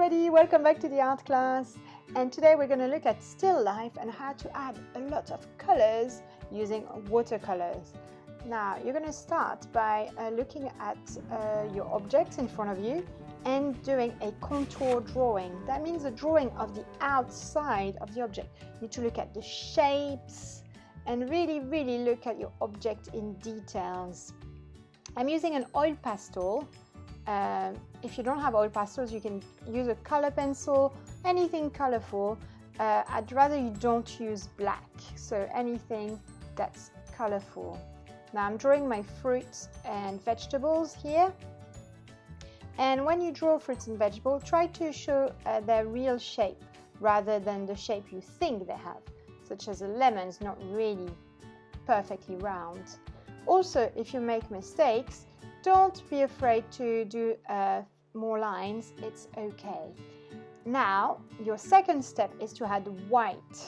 everybody, welcome back to the art class, and today we're going to look at still life and how to add a lot of colors using watercolors. Now you're going to start by looking at your objects in front of you and doing a contour drawing. That means a drawing of the outside of the object. You need to look at the shapes and really look at your object in details. I'm using an oil pastel. If you don't have oil pastels, you can use a color pencil, anything colorful. I'd rather you don't use black, so anything that's colorful. Now I'm drawing my fruits and vegetables here. And when you draw fruits and vegetables, try to show their real shape rather than the shape you think they have, such as a lemon is not really perfectly round. Also, if you make mistakes, don't be afraid to do more lines, it's okay. Now, your second step is to add white.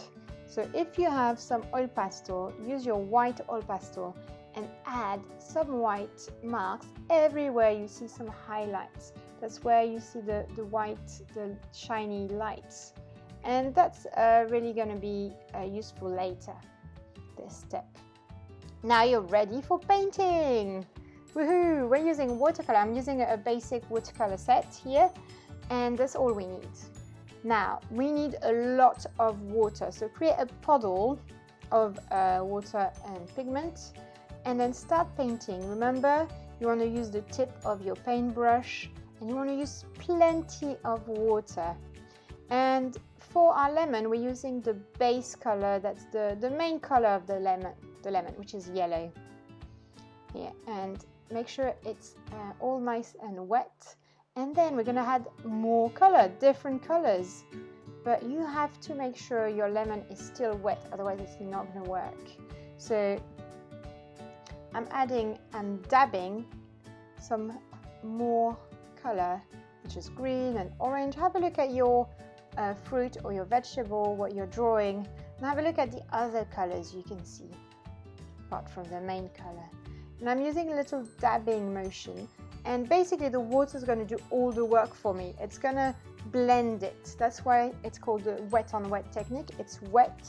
So if you have some oil pastel, use your white oil pastel and add some white marks everywhere you see some highlights. That's where you see the white, the shiny lights. And that's really going to be useful later, this step. Now you're ready for painting. Woohoo! We're using watercolor. I'm using a basic watercolor set here, and that's all we need. Now we need a lot of water, so create a puddle of water and pigment and then start painting. Remember, you want to use the tip of your paintbrush and you want to use plenty of water. And for our lemon, we're using the base color, that's the main color of the lemon, which is yellow. Here, and make sure it's all nice and wet, and then we're going to add more color, different colors, but you have to make sure your lemon is still wet, otherwise it's not going to work. So I'm dabbing some more color, which is green and orange. Have a look at your fruit or your vegetable, what you're drawing, and have a look at the other colors you can see apart from the main color. And I'm using a little dabbing motion, and basically the water is going to do all the work for me. It's going to blend it. That's why it's called the wet on wet technique. It's wet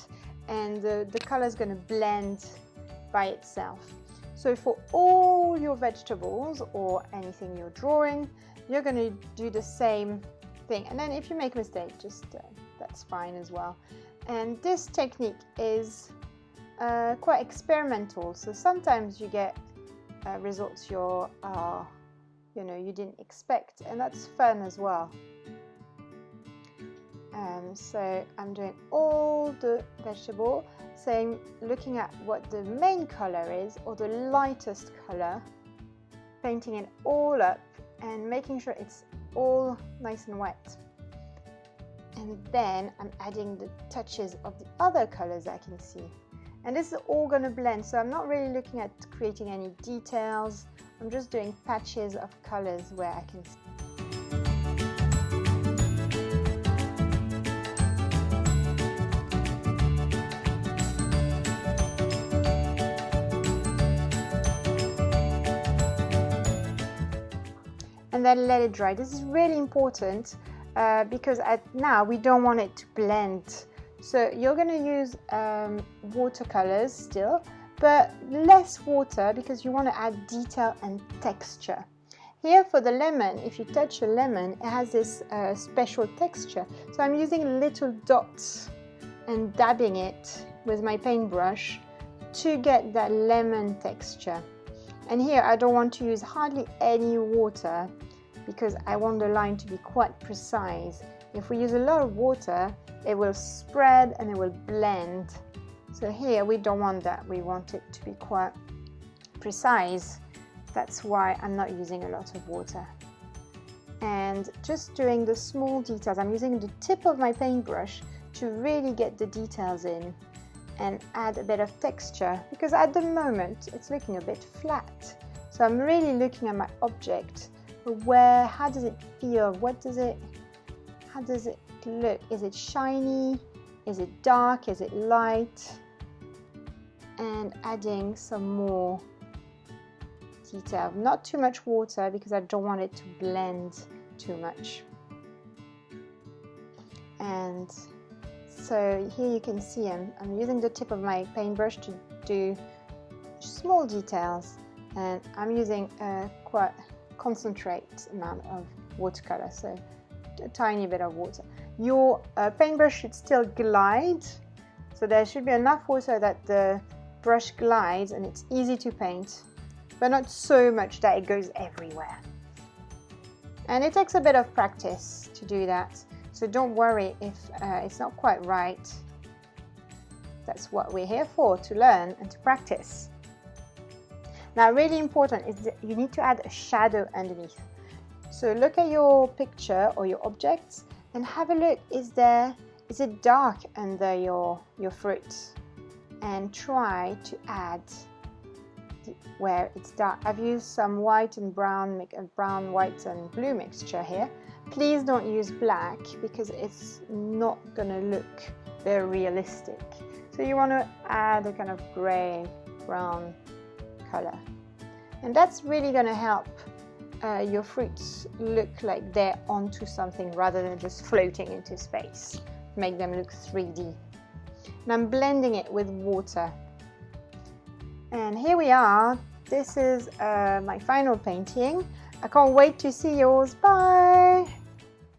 and the color is going to blend by itself. So for all your vegetables or anything you're drawing, you're going to do the same thing. And then if you make a mistake, just that's fine as well. And this technique is quite experimental, so sometimes you get results you didn't expect, and that's fun as well. So I'm doing all the vegetable, looking at what the main color is or the lightest color, painting it all up and making sure it's all nice and wet. And then I'm adding the touches of the other colors I can see. And this is all going to blend, so I'm not really looking at creating any details. I'm just doing patches of colors where I can see. And then let it dry. This is really important because now we don't want it to blend. So you're going to use watercolors still, but less water because you want to add detail and texture. Here for the lemon, if you touch a lemon, it has this special texture. So I'm using little dots and dabbing it with my paintbrush to get that lemon texture. And here I don't want to use hardly any water because I want the line to be quite precise. If we use a lot of water, it will spread and it will blend. So here we don't want that. We want it to be quite precise. That's why I'm not using a lot of water. And just doing the small details. I'm using the tip of my paintbrush to really get the details in and add a bit of texture, because at the moment it's looking a bit flat. So I'm really looking at my object. How does it feel? How does it look? Is it shiny? Is it dark? Is it light? And adding some more detail. Not too much water because I don't want it to blend too much. And so here you can see I'm using the tip of my paintbrush to do small details, and I'm using a quite concentrate amount of watercolor, so a tiny bit of water. Your paintbrush should still glide, so there should be enough water that the brush glides and it's easy to paint, but not so much that it goes everywhere. And it takes a bit of practice to do that, so don't worry if it's not quite right. That's what we're here for, to learn and to practice. Now, really important is that you need to add a shadow underneath. So look at your picture or your objects and have a look, is it dark under your fruit? And try to add where it's dark. I've used some white and brown, brown, white and blue mixture here. Please don't use black because it's not gonna look very realistic. So you want to add a kind of gray, brown color. And that's really gonna help your fruits look like they're onto something rather than just floating into space. Make them look 3D. And I'm blending it with water. And here we are. This is my final painting. I can't wait to see yours. Bye!